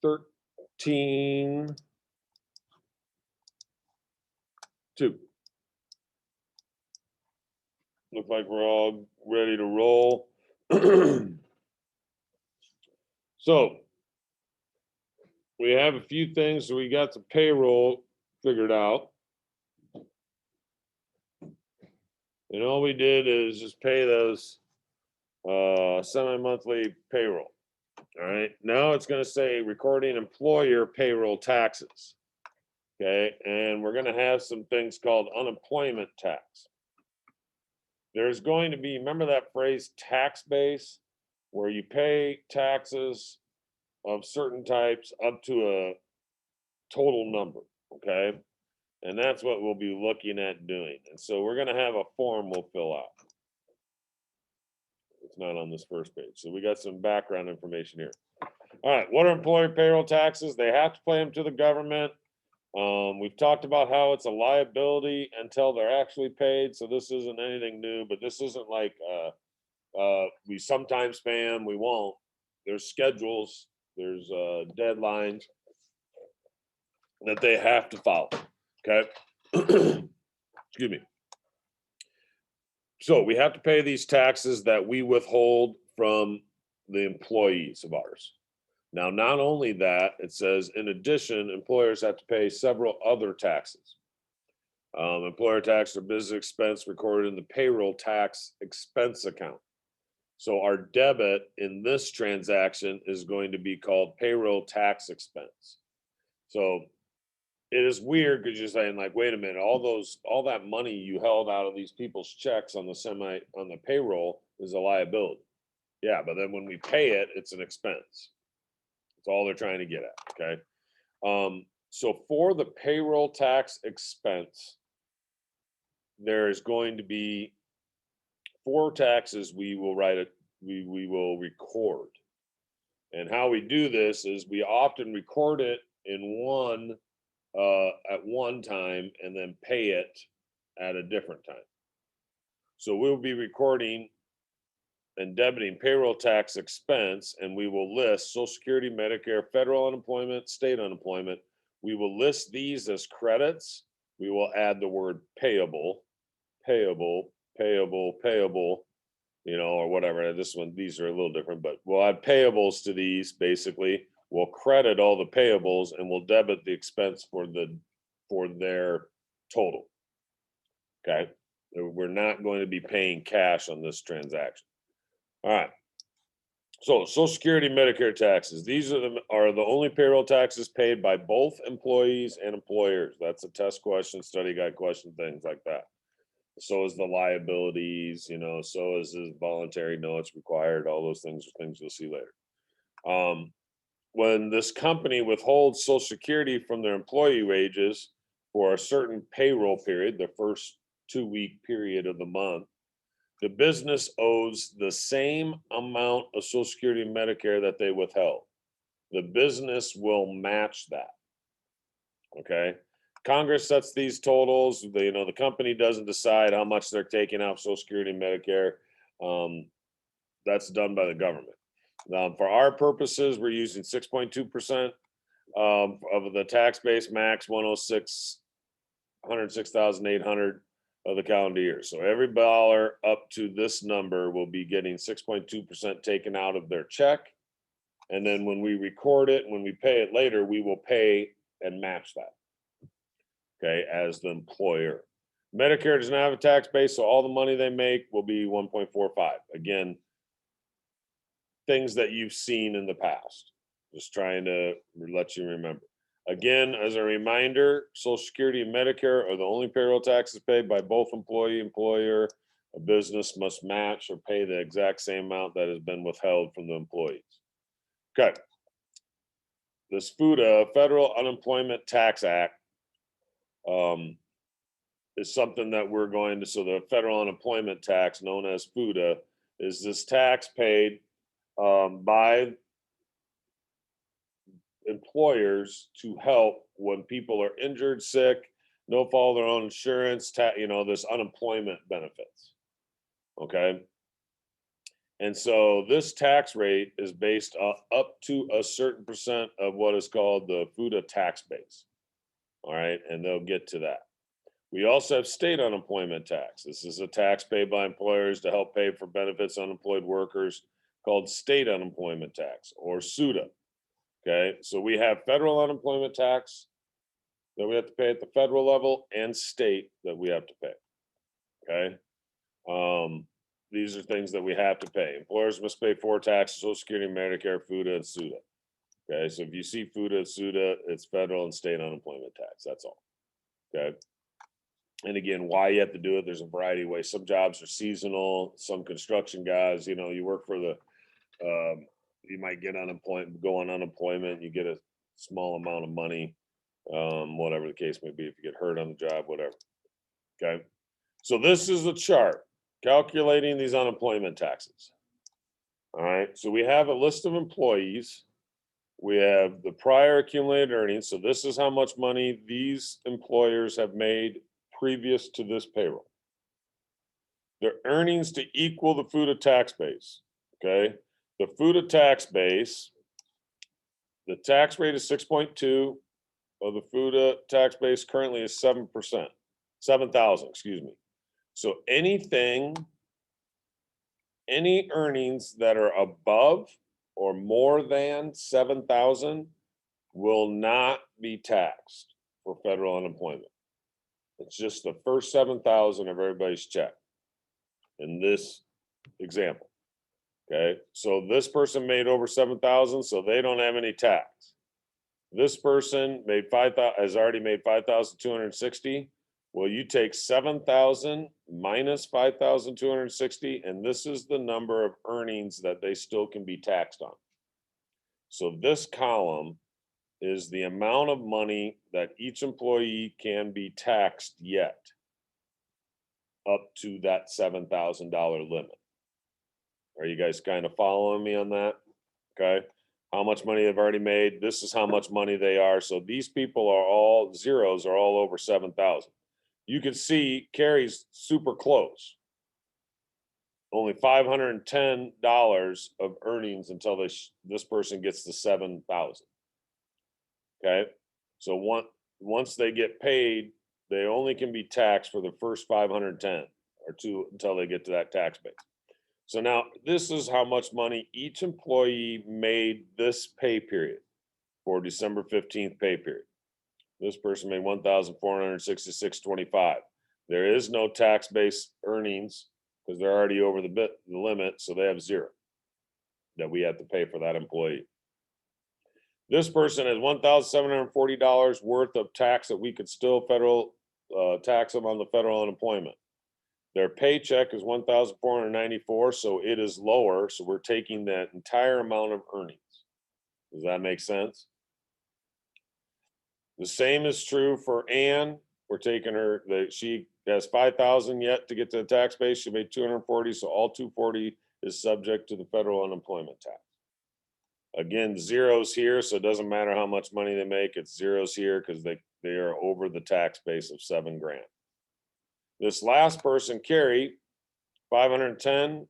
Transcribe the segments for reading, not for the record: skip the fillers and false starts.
13 2. Look like we're all ready to roll. So we have a few things. So we got the payroll figured out. And all we did is just pay those semi-monthly payroll. All right. Now it's going to say recording employer payroll taxes. Okay. And we're going to have some things called unemployment tax. There's going to be, remember that phrase tax base, where you pay taxes of certain types up to a total number. Okay. And that's what we'll be looking at doing. And so we're going to have a form we'll fill out. It's not on this first page. So we got some background information here. All right. What are employer payroll taxes? They have to pay them to the government. We've talked about how it's a liability until they're actually paid. So this isn't anything new, but this isn't like we sometimes pay them, we won't. There's schedules, there's deadlines that they have to follow. Okay. Excuse me. So we have to pay these taxes that we withhold from the employees of ours. Now, not only that, it says, in addition, employers have to pay several other taxes. Employer tax or business expense recorded in the payroll tax expense account. So our debit in this transaction is going to be called payroll tax expense. So it is weird because you're saying, like, wait a minute, all that money you held out of these people's checks on the payroll is a liability. Yeah, but then when we pay it, it's an expense. That's all they're trying to get at. Okay. So for the payroll tax expense, there is going to be 4 taxes we will we will record. And how we do this is we often record it in at one time and then pay it at a different time. So we'll be recording and debiting payroll tax expense, and we will list Social Security, Medicare, federal unemployment, state unemployment. We will list these as credits. We will add the word payable, payable, payable, payable, or whatever. These are a little different, but we'll add payables to these. Basically, we'll credit all the payables and we'll debit the expense for their total. Okay. We're not going to be paying cash on this transaction. All right. So Social Security, Medicare taxes. These are the only payroll taxes paid by both employees and employers. That's a test question, study guide question, things like that. So is the liabilities, so is this voluntary, no, it's required. All those things are things you'll see later. When this company withholds Social Security from their employee wages for a certain payroll period, the first 2-week period of the month, the business owes the same amount of Social Security and Medicare that they withheld. The business will match that. Okay. Congress sets these totals. The company doesn't decide how much they're taking out Social Security and Medicare. That's done by the government. For our purposes, we're using 6.2% of the tax base max 106,800 of the calendar year. So every dollar up to this number will be getting 6.2% taken out of their check. And then when we record it, when we pay it later, we will pay and match that. Okay, as the employer. Medicare does not have a tax base, so all the money they make will be 1.45. Again, things that you've seen in the past. Just trying to let you remember. Again, as a reminder, Social Security and Medicare are the only payroll taxes paid by both employee, employer. A business must match or pay the exact same amount that has been withheld from the employees. Okay. This FUTA, Federal Unemployment Tax Act, is something that we're going to, so the federal unemployment tax, known as FUTA, is this tax paid by employers to help when people are injured, sick, no fault of their own insurance, this unemployment benefits. Okay. And so this tax rate is based up to a certain percent of what is called the FUTA tax base. All right, and they'll get to that. We also have state unemployment tax. This is a tax paid by employers to help pay for benefits unemployed workers, called state unemployment tax, or SUTA. Okay, so we have federal unemployment tax that we have to pay at the federal level, and state that we have to pay. Okay. These are things that we have to pay. Employers must pay 4 taxes: Social Security, Medicare, FUTA, and SUTA. Okay, so if you see FUTA, SUTA, it's federal and state unemployment tax. That's all. Okay. And again, why you have to do it, there's a variety of ways. Some jobs are seasonal, some construction guys, you work for the, you might get unemployment, go on unemployment, you get a small amount of money, whatever the case may be, if you get hurt on the job, whatever. Okay. So this is the chart calculating these unemployment taxes. All right. So we have a list of employees. We have the prior accumulated earnings. So this is how much money these employers have made previous to this payroll. Their earnings to equal the FUTA tax base. Okay. The FUTA tax base, the tax rate is 6.2 of the FUTA tax base currently is 7%, 7,000, excuse me. So any earnings that are above or more than 7,000 will not be taxed for federal unemployment. It's just the first 7,000 of everybody's check in this example. Okay, so this person made over 7,000, so they don't have any tax. This person made 5,000, has already made 5,260. Well, you take 7,000 minus 5,260, and this is the number of earnings that they still can be taxed on. So this column is the amount of money that each employee can be taxed yet up to that $7,000 limit. Are you guys kind of following me on that? Okay. How much money they've already made. This is how much money they are. So these people are all zeros, are all over 7,000. You can see Carrie's super close. Only $510 of earnings until this person gets to 7,000. Okay. So once they get paid, they only can be taxed for the first 510 or two until they get to that tax base. So now this is how much money each employee made this pay period for December 15th pay period. This person made $1,466.25. There is no tax-based earnings because they're already over the limit, so they have zero that we have to pay for that employee. This person has $1,740 worth of tax that we could still federal tax them on the federal unemployment. Their paycheck is $1,494, so it is lower. So we're taking that entire amount of earnings. Does that make sense? The same is true for Ann. We're taking her, she has 5,000 yet to get to the tax base. She made 240, so all 240 is subject to the federal unemployment tax. Again, zeros here, so it doesn't matter how much money they make. It's zeros here because they are over the tax base of $7,000. This last person, Carrie, 510,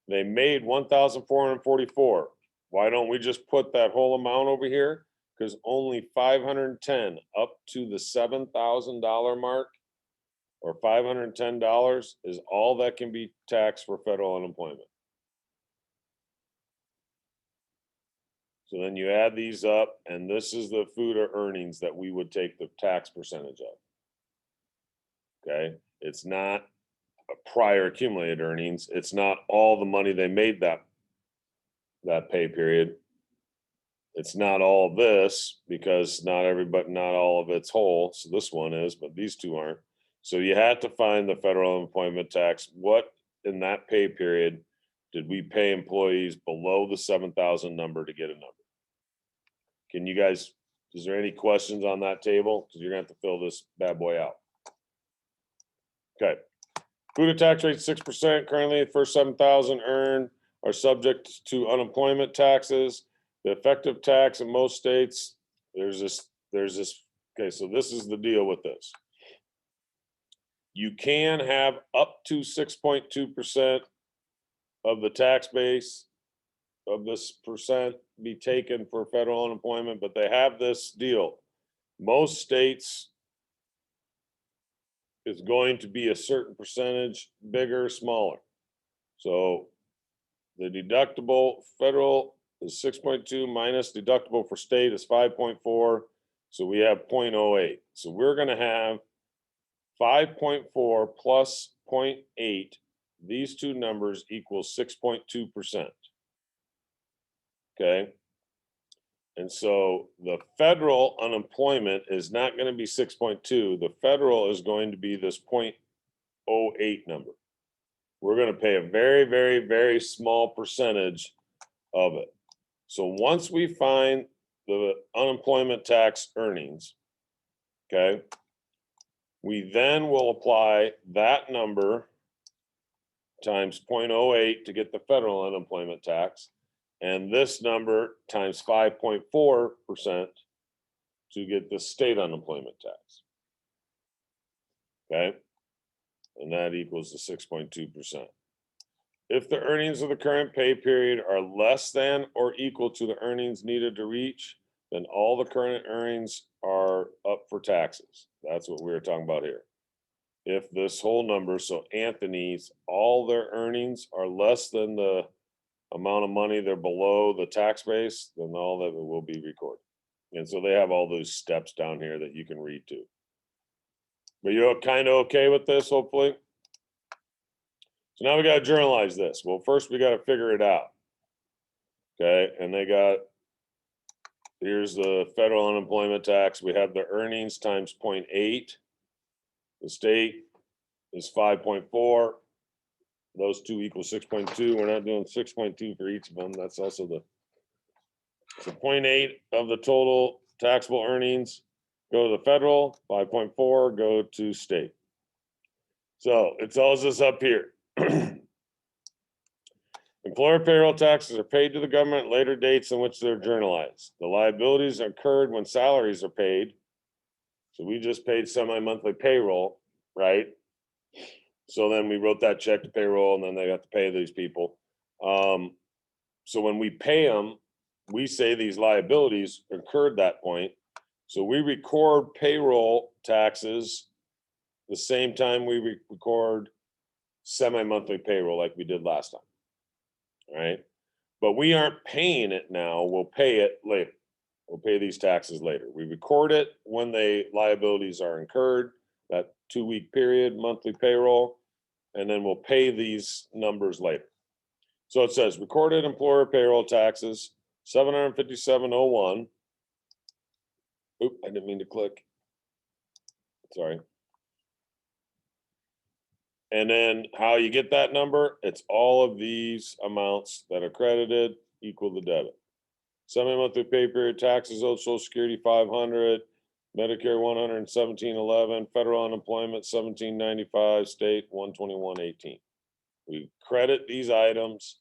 they made 1,444. Why don't we just put that whole amount over here? Because only 510 up to the $7,000 mark, or $510 is all that can be taxed for federal unemployment. So then you add these up, and this is the FUTA earnings that we would take the tax percentage of. Okay, it's not a prior accumulated earnings. It's not all the money they made that pay period. It's not all this because not all of it's whole. So this one is, but these two aren't. So you had to find the federal unemployment tax. What in that pay period did we pay employees below the 7,000 number to get a number? Can you guys, is there any questions on that table? Because you're gonna have to fill this bad boy out. Okay. FUTA tax rate 6%. Currently, the first 7,000 earned are subject to unemployment taxes. The effective tax in most states, there's this, okay, so this is the deal with this. You can have up to 6.2% of the tax base of this percent be taken for federal unemployment, but they have this deal. Most states is going to be a certain percentage, bigger, smaller. So the deductible federal is 6.2 minus deductible for state is 5.4. So we have 0.08. So we're going to have 5.4 plus 0.8. These two numbers equal 6.2%. Okay. And so the federal unemployment is not going to be 6.2. The federal is going to be this 0.08 number. We're going to pay a very, very, very small percentage of it. So once we find the unemployment tax earnings, okay, we then will apply that number times 0.08 to get the federal unemployment tax, and this number times 5.4% to get the state unemployment tax. Okay, and that equals the 6.2%. If the earnings of the current pay period are less than or equal to the earnings needed to reach, then all the current earnings are up for taxes. That's what we're talking about here. If this whole number, so Anthony's, all their earnings are less than the amount of money they're below the tax base, then all of it will be recorded. And so they have all those steps down here that you can read to. But you're kind of okay with this, hopefully? So now we got to journalize this. Well, first we got to figure it out. Okay, and they got, here's the federal unemployment tax. We have the earnings times 0.8. The state is 5.4. Those two equal 6.2. We're not doing 6.2 for each of them. That's also the, so 0.8 of the total taxable earnings go to the federal, 5.4 go to state. So it tells us up here. Employer payroll taxes are paid to the government at later dates in which they're journalized. The liabilities are incurred when salaries are paid. So we just paid semi-monthly payroll, right? So then we wrote that check to payroll, and then they got to pay these people. So when we pay them, we say these liabilities incurred that point. So we record payroll taxes the same time we record semi-monthly payroll like we did last time. All right. But we aren't paying it now. We'll pay it later. We'll pay these taxes later. We record it when the liabilities are incurred, that 2-week period, monthly payroll, and then we'll pay these numbers later. So it says recorded employer payroll taxes, $757.01. Oop, I didn't mean to click. Sorry. And then how you get that number, it's all of these amounts that are credited equal the debit. Semi-monthly pay period, taxes owed, Social Security 500, Medicare 117.11, federal unemployment 1795, state 121.18. We credit these items: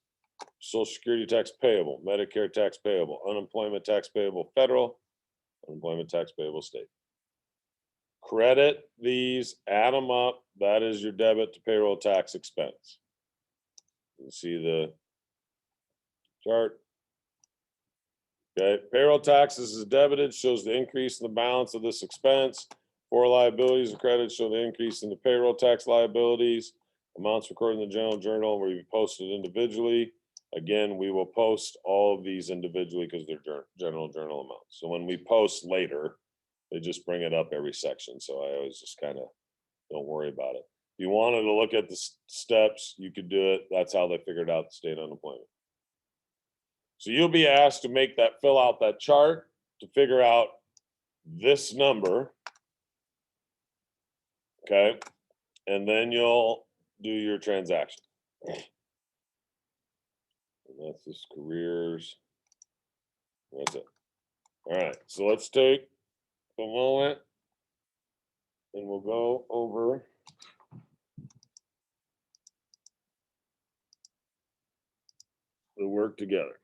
Social Security tax payable, Medicare tax payable, unemployment tax payable federal, unemployment tax payable state. Credit these, add them up. That is your debit to payroll tax expense. You see the chart. Okay, payroll taxes is debited, shows the increase in the balance of this expense. For liabilities and credits show the increase in the payroll tax liabilities. Amounts recorded in the general journal will be posted individually. Again, we will post all of these individually because they're general journal amounts. So when we post later, they just bring it up every section. So I always just kind of don't worry about it. If you wanted to look at the steps, you could do it. That's how they figured out the state unemployment. So you'll be asked to fill out that chart to figure out this number. Okay. And then you'll do your transaction. And that's just careers. That's it. All right. So let's take a moment and we'll go over the work together.